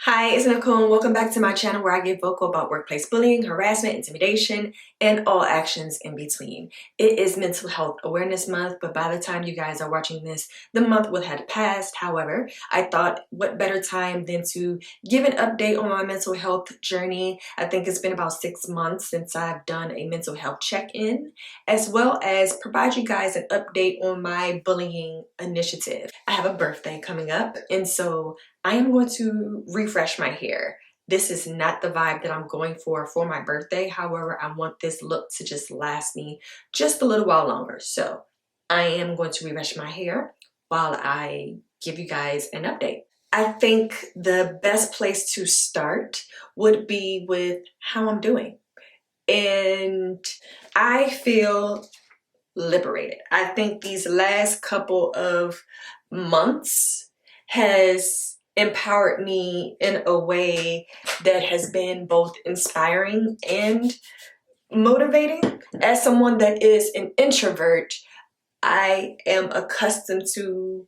Hi, it's Nicole and welcome back to my channel where I get vocal about workplace bullying, harassment, intimidation, and all actions in between. It is Mental Health Awareness Month, but by the time you guys are watching this, the month will have passed. However, I thought what better time than to give an update on my mental health journey. I think it's been about 6 months since I've done a mental health check-in, as well as provide you guys an update on my bullying initiative. I have a birthday coming up, and so I am going to refresh my hair. This is not the vibe that I'm going for my birthday. However, I want this look to just last me just a little while longer. So I am going to refresh my hair while I give you guys an update. I think the best place to start would be with how I'm doing. And I feel liberated. I think these last couple of months has empowered me in a way that has been both inspiring and motivating. As someone that is an introvert, I am accustomed to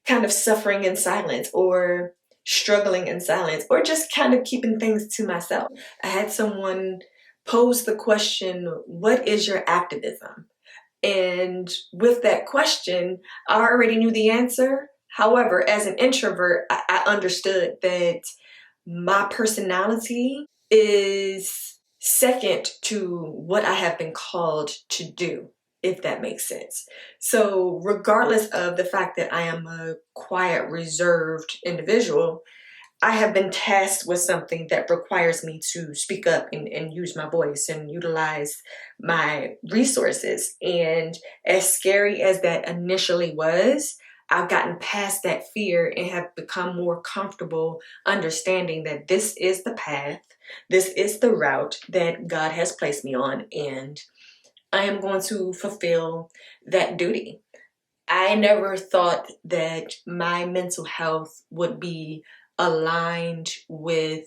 kind of suffering in silence or struggling in silence or just kind of keeping things to myself. I had someone pose the question, what is your activism? And with that question, I already knew the answer. However, as an introvert, I understood that my personality is second to what I have been called to do, if that makes sense. So regardless of the fact that I am a quiet, reserved individual, I have been tasked with something that requires me to speak up and use my voice and utilize my resources. And as scary as that initially was, I've gotten past that fear and have become more comfortable understanding that this is the path, this is the route that God has placed me on, and I am going to fulfill that duty. I never thought that my mental health would be aligned with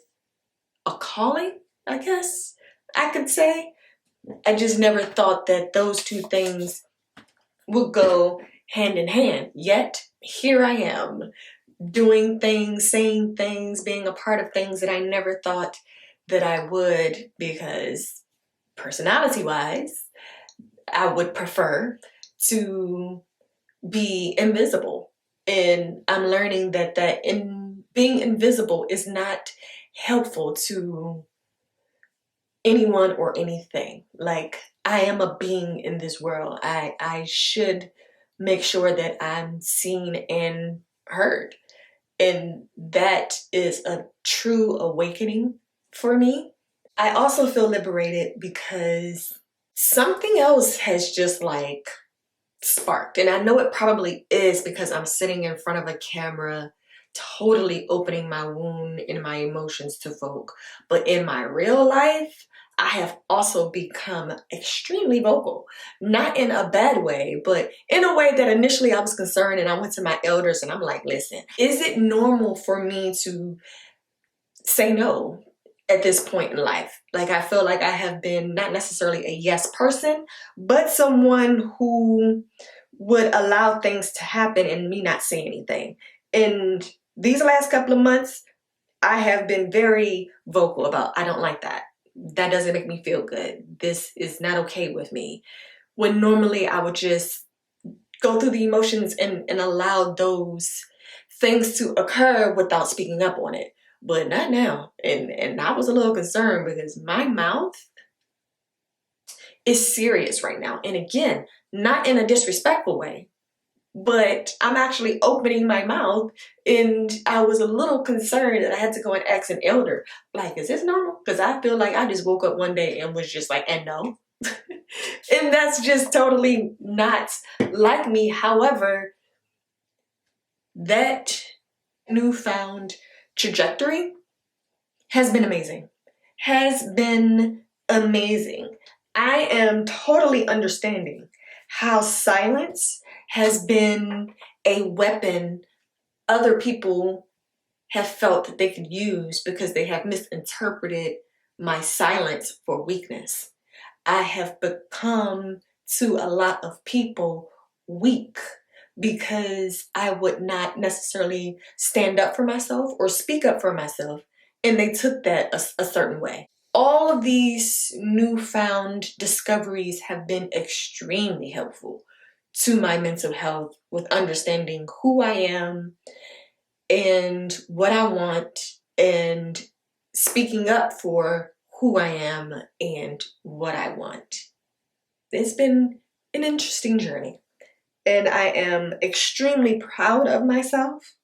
a calling, I guess I could say. I just never thought that those two things would go hand in hand. Yet, here I am, doing things, saying things, being a part of things that I never thought that I would, because personality-wise, I would prefer to be invisible. And I'm learning that being invisible is not helpful to anyone or anything. Like, I am a being in this world. I should make sure that I'm seen and heard. And that is a true awakening for me. I also feel liberated because something else has just like sparked. And I know it probably is because I'm sitting in front of a camera, totally opening my wound and my emotions to folk. But in my real life, I have also become extremely vocal. Not in a bad way, but in a way that initially I was concerned, and I went to my elders and I'm like, listen, is it normal for me to say no at this point in life? Like, I feel like I have been not necessarily a yes person, but someone who would allow things to happen and me not say anything. And these last couple of months, I have been very vocal about, I don't like that. That doesn't make me feel good. This is not okay with me. When normally I would just go through the emotions and allow those things to occur without speaking up on it. But not now. And I was a little concerned because my mouth is serious right now. And again, not in a disrespectful way, but I'm actually opening my mouth, and I was a little concerned that I had to go and ask an elder, like, is this normal? Because I feel like I just woke up one day and was just like, and no. And that's just totally not like me. However, that newfound trajectory has been amazing. Has been amazing. I am totally understanding how silence has been a weapon other people have felt that they could use because they have misinterpreted my silence for weakness. I have become, to a lot of people, weak because I would not necessarily stand up for myself or speak up for myself, and they took that a certain way. All of these newfound discoveries have been extremely helpful to my mental health with understanding who I am and what I want and speaking up for who I am and what I want. It's been an interesting journey, and I am extremely proud of myself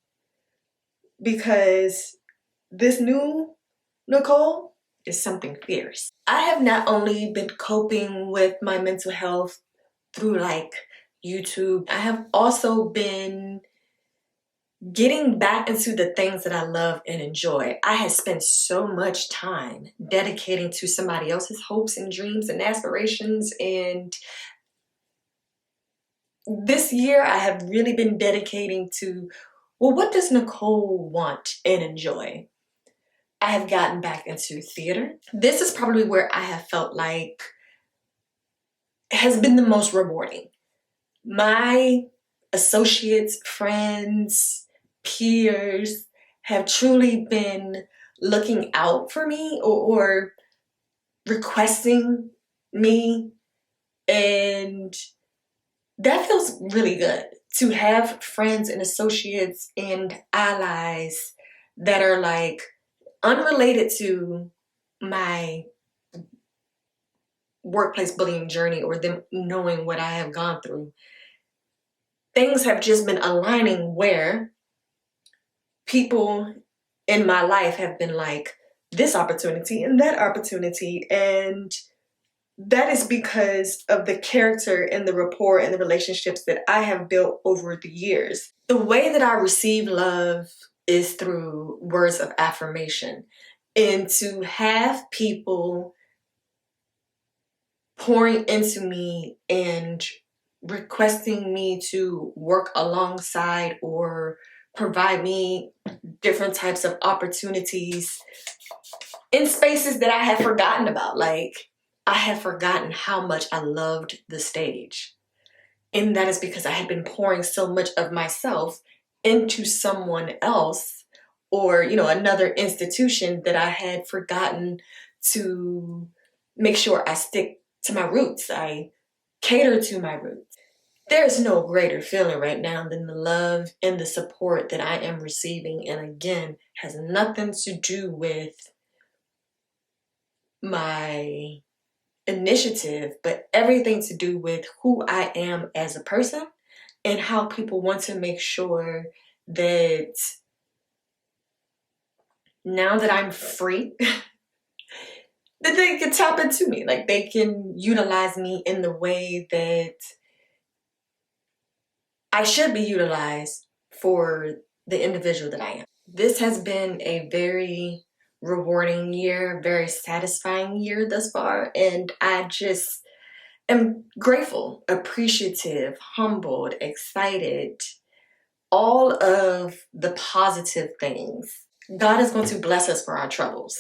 because this new Nicole is something fierce. I have not only been coping with my mental health through like YouTube, I have also been getting back into the things that I love and enjoy. I had spent so much time dedicating to somebody else's hopes and dreams and aspirations, and this year I have really been dedicating to, well, what does Nicole want and enjoy? I have gotten back into theater. This is probably where I have felt like has been the most rewarding. My associates, friends, peers have truly been looking out for me or requesting me, and that feels really good to have friends and associates and allies that are like unrelated to my workplace bullying journey or them knowing what I have gone through. Things have just been aligning where people in my life have been like, this opportunity and that opportunity, and that is because of the character and the rapport and the relationships that I have built over the years. The way that I receive love is through words of affirmation, and to have people pouring into me and requesting me to work alongside or provide me different types of opportunities in spaces that I had forgotten about. Like, I had forgotten how much I loved the stage. And that is because I had been pouring so much of myself into someone else or, another institution that I had forgotten to make sure I stick to my roots. I cater to my roots. There's no greater feeling right now than the love and the support that I am receiving. And again, has nothing to do with my initiative, but everything to do with who I am as a person and how people want to make sure that now that I'm free, that they can tap into me, like they can utilize me in the way that I should be utilized for the individual that I am. This has been a very rewarding year, very satisfying year thus far, and I just am grateful, appreciative, humbled, excited, all of the positive things. God is going to bless us for our troubles.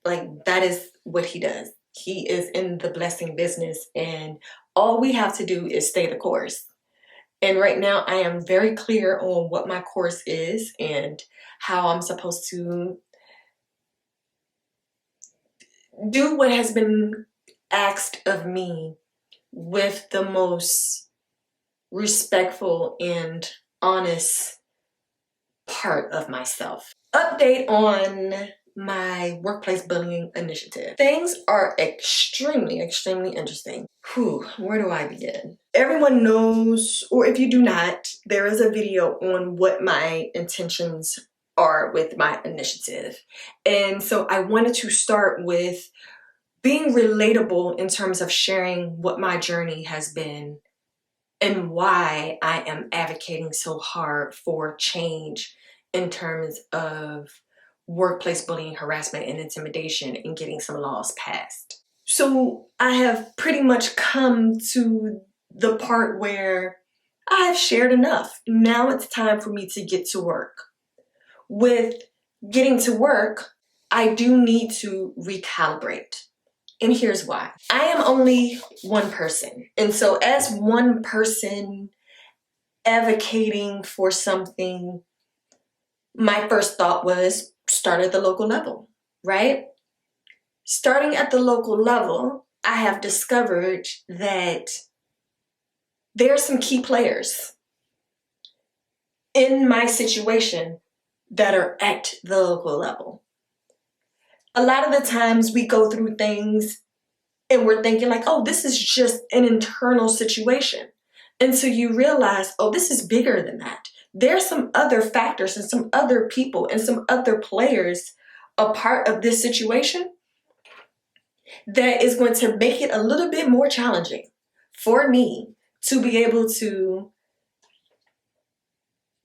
Like, that is what he does. He is in the blessing business, and all we have to do is stay the course. And right now I am very clear on what my course is and how I'm supposed to do what has been asked of me with the most respectful and honest part of myself. Update on my workplace bullying initiative. Things are extremely interesting. Where do I begin? Everyone knows, or if you do not, there is a video on what my intentions are with my initiative. And so I wanted to start with being relatable in terms of sharing what my journey has been and why I am advocating so hard for change in terms of workplace bullying, harassment, and intimidation, and getting some laws passed. So I have pretty much come to the part where I have shared enough. Now it's time for me to get to work. With getting to work, I do need to recalibrate. And here's why. I am only one person. And so as one person, advocating for something, my first thought was start at the local level, right? Starting at the local level, I have discovered that there are some key players in my situation that are at the local level. A lot of the times we go through things and we're thinking like, oh, this is just an internal situation. Until you realize, oh, this is bigger than that. There's some other factors and some other people and some other players a part of this situation that is going to make it a little bit more challenging for me to be able to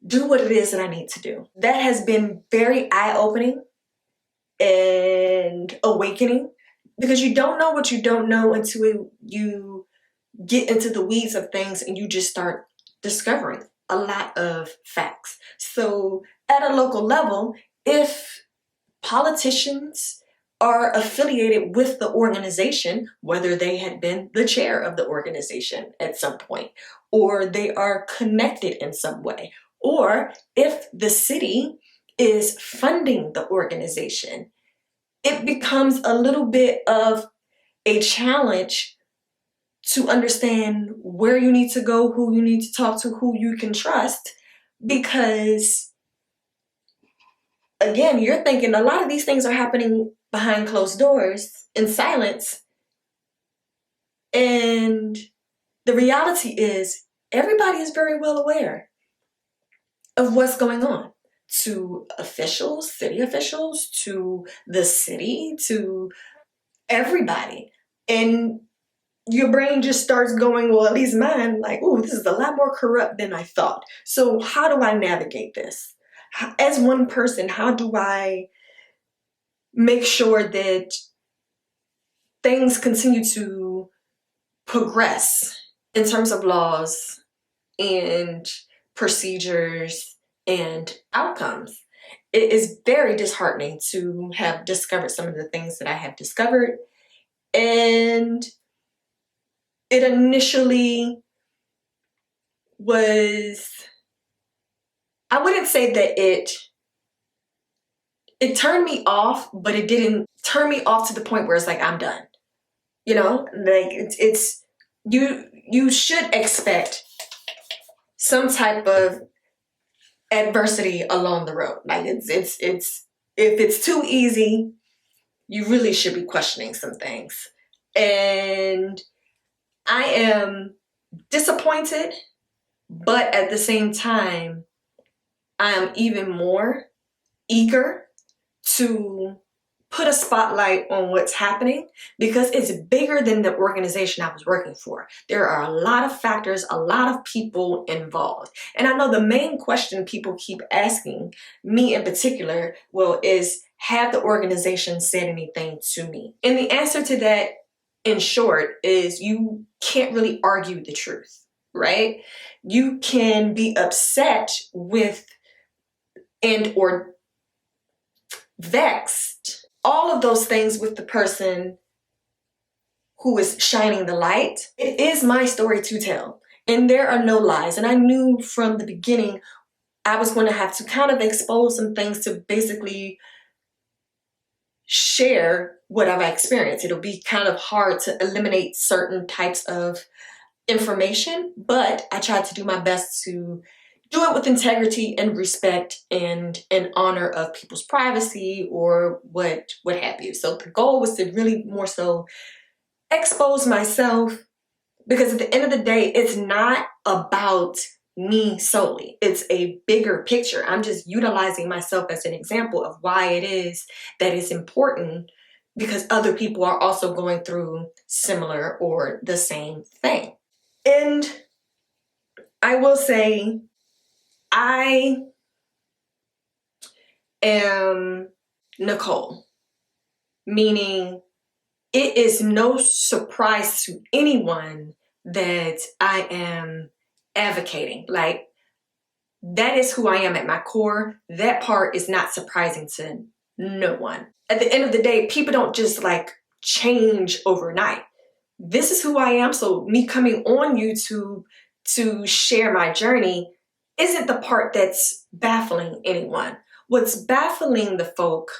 do what it is that I need to do. That has been very eye-opening and awakening, because you don't know what you don't know until you get into the weeds of things and you just start discovering a lot of facts. So at a local level, if politicians are affiliated with the organization, whether they had been the chair of the organization at some point, or they are connected in some way, or if the city is funding the organization, it becomes a little bit of a challenge to understand where you need to go, who you need to talk to, who you can trust, because again, you're thinking a lot of these things are happening behind closed doors in silence. And the reality is everybody is very well aware of what's going on, to officials, city officials, to the city, to everybody. And your brain just starts going, well, at least mine, like, oh, this is a lot more corrupt than I thought. So how do I navigate this? As one person, how do I make sure that things continue to progress in terms of laws and procedures and outcomes? It is very disheartening to have discovered some of the things that I have discovered. And it initially was, I wouldn't say that it turned me off, but it didn't turn me off to the point where it's like, I'm done. You know, like it's you should expect some type of adversity along the road. Like it's if it's too easy, you really should be questioning some things. And I am disappointed, but at the same time, I am even more eager to put a spotlight on what's happening, because it's bigger than the organization I was working for. There are a lot of factors, a lot of people involved. And I know the main question people keep asking me in particular, well, is have the organization said anything to me? And the answer to that, in short, is you can't really argue the truth, right? You can be upset with and or vexed, all of those things with the person who is shining the light. It is my story to tell, and there are no lies. And I knew from the beginning I was going to have to kind of expose some things to basically share what I've experienced. It'll be kind of hard to eliminate certain types of information, but I tried to do my best to do it with integrity and respect and in honor of people's privacy or what have you. So the goal was to really more so expose myself, because at the end of the day, it's not about me solely. It's a bigger picture. I'm just utilizing myself as an example of why it is that it's important, because other people are also going through similar or the same thing. And I will say, I am Nicole, meaning it is no surprise to anyone that I am advocating. Like, that is who I am at my core. That part is not surprising to no one. At the end of the day, people don't just like change overnight. This is who I am. So me coming on YouTube to share my journey isn't the part that's baffling anyone. What's baffling the folk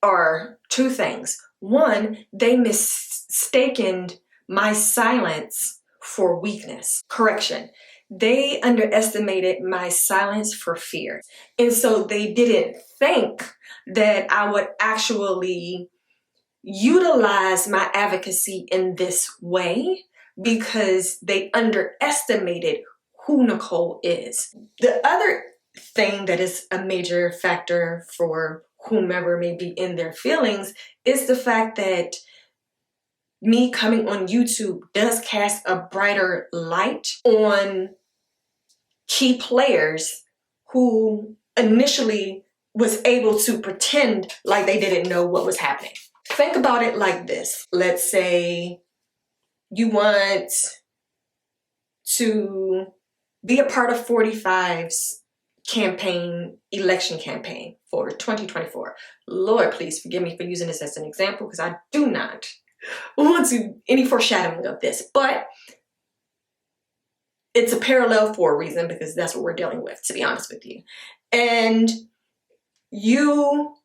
are two things. One, they mistaken my silence for weakness. Correction. They underestimated my silence for fear. And so they didn't think that I would actually utilize my advocacy in this way because they underestimated who Nicole is. The other thing that is a major factor for whomever may be in their feelings is the fact that me coming on YouTube does cast a brighter light on key players who initially was able to pretend like they didn't know what was happening. Think about it like this. Let's say you want to be a part of 45's election campaign for 2024. Lord, please forgive me for using this as an example because I do not want to any foreshadowing of this, but it's a parallel for a reason because that's what we're dealing with, to be honest with you. And you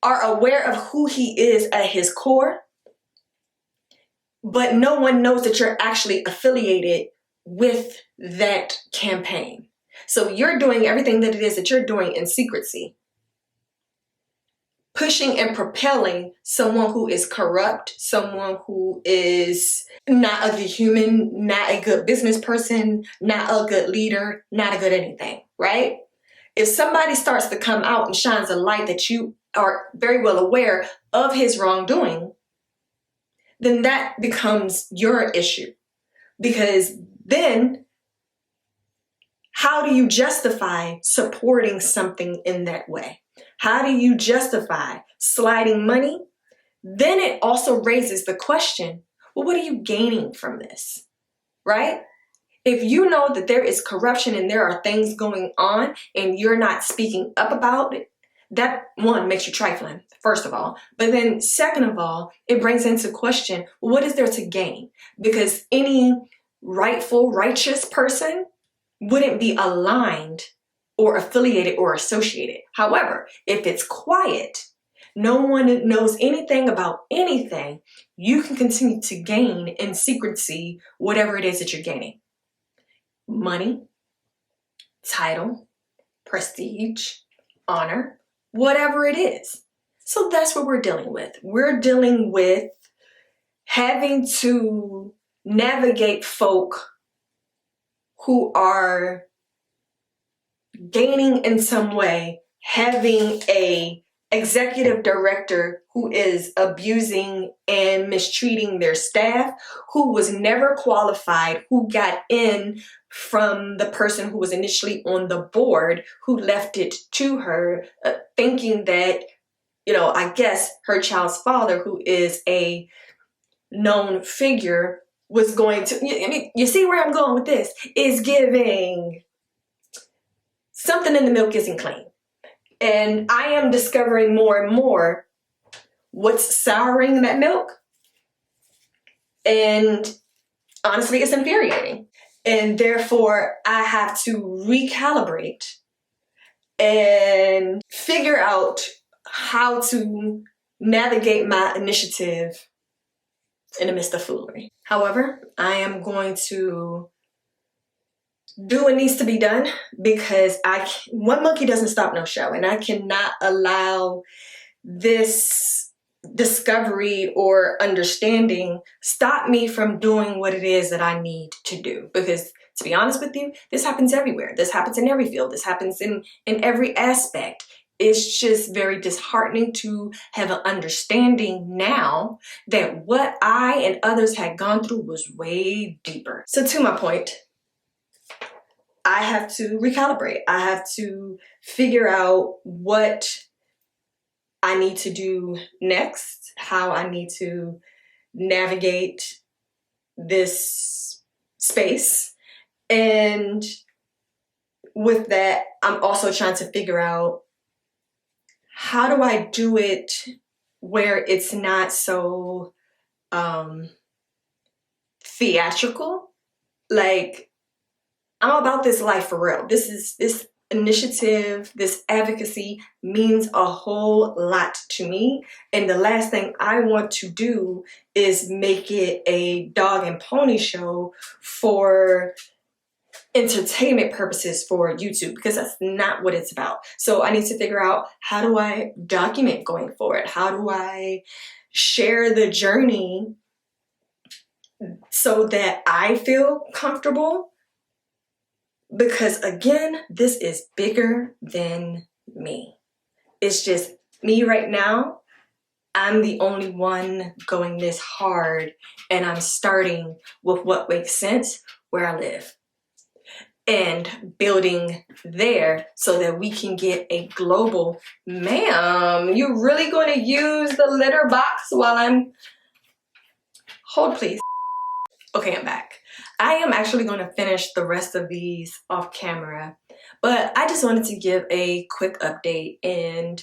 are aware of who he is at his core, but no one knows that you're actually affiliated with that campaign. So you're doing everything that it is that you're doing in secrecy, pushing and propelling someone who is corrupt, someone who is not a good human, not a good business person, not a good leader, not a good anything, right? If somebody starts to come out and shines a light that you are very well aware of his wrongdoing, then that becomes your issue. Because then how do you justify supporting something in that way? How do you justify sliding money? Then it also raises the question, well, what are you gaining from this, right? If you know that there is corruption and there are things going on and you're not speaking up about it, that one makes you trifling, first of all. But then second of all, it brings into question, well, what is there to gain? Because any rightful, righteous person wouldn't be aligned or affiliated or associated. However, if it's quiet, no one knows anything about anything, you can continue to gain in secrecy whatever it is that you're gaining. Money, title, prestige, honor, whatever it is. So that's what we're dealing with. We're dealing with having to navigate folk who are gaining in some way, having a executive director who is abusing and mistreating their staff, who was never qualified, who got in from the person who was initially on the board, who left it to her, thinking that, I guess her child's father, who is a known figure, was going to, you see where I'm going with this, is giving something in the milk isn't clean. And I am discovering more and more what's souring that milk. And honestly, it's infuriating. And therefore, I have to recalibrate and figure out how to navigate my initiative in the midst of foolery. However, I am going to do what needs to be done because one monkey doesn't stop no show, and I cannot allow this discovery or understanding stop me from doing what it is that I need to do. Because to be honest with you, this happens everywhere. This happens in every field. This happens in every aspect. It's just very disheartening to have an understanding now that what I and others had gone through was way deeper. So to my point, I have to recalibrate. I have to figure out what I need to do next, how I need to navigate this space. And with that, I'm also trying to figure out, how do I do it where it's not so theatrical? Like, I'm about this life for real. This initiative, this advocacy means a whole lot to me. And the last thing I want to do is make it a dog and pony show for entertainment purposes for YouTube, because that's not what it's about. So I need to figure out, how do I document going forward? How do I share the journey so that I feel comfortable? Because again, this is bigger than me. It's just me right now. I'm the only one going this hard, and I'm starting with what makes sense where I live and building there so that we can get a global. Ma'am, you really going to use the litter box while I'm... Hold please. Okay, I'm back. I am actually going to finish the rest of these off camera, but I just wanted to give a quick update and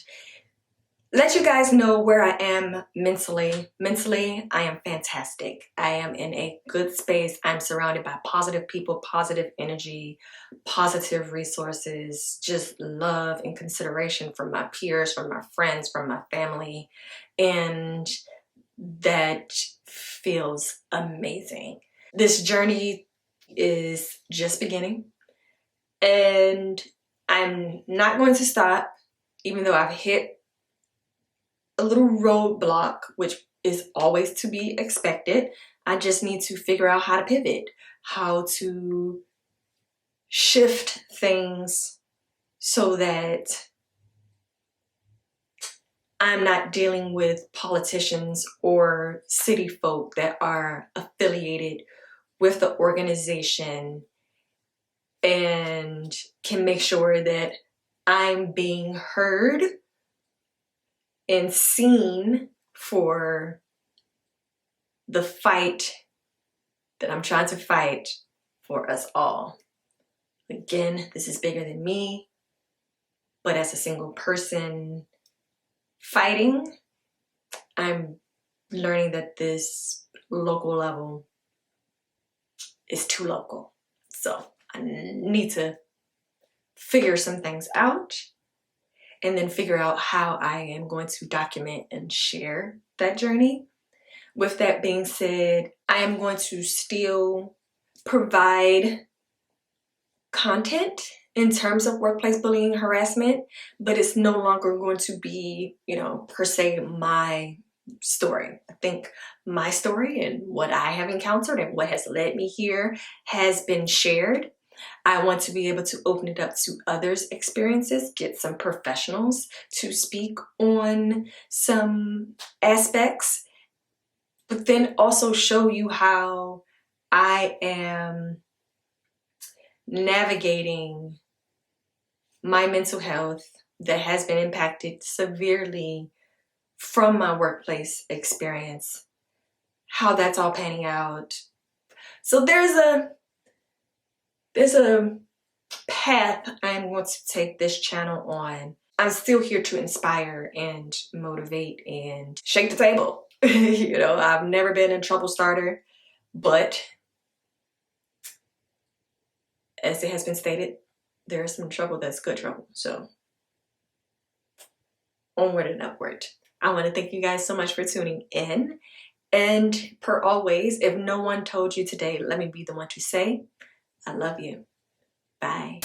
let you guys know where I am mentally. Mentally, I am fantastic. I am in a good space. I'm surrounded by positive people, positive energy, positive resources, just love and consideration from my peers, from my friends, from my family, and that feels amazing. This journey is just beginning, and I'm not going to stop, even though I've hit a little roadblock, which is always to be expected. I just need to figure out how to pivot, how to shift things so that I'm not dealing with politicians or city folk that are affiliated with the organization, and can make sure that I'm being heard and seen for the fight that I'm trying to fight for us all. Again, this is bigger than me, but as a single person fighting, I'm learning that this local level is too local. So I need to figure some things out, and then figure out how I am going to document and share that journey. With that being said, I am going to still provide content in terms of workplace bullying and harassment, but it's no longer going to be, per se my story. I think my story and what I have encountered and what has led me here has been shared. I want to be able to open it up to others' experiences, get some professionals to speak on some aspects, but then also show you how I am navigating my mental health that has been impacted severely from my workplace experience, how that's all panning out. So there's a path I'm going to take this channel on. I'm still here to inspire and motivate and shake the table. I've never been a trouble starter, but as it has been stated, there is some trouble that's good trouble. So onward and upward. I want to thank you guys so much for tuning in. And per always, if no one told you today, let me be the one to say, I love you. Bye.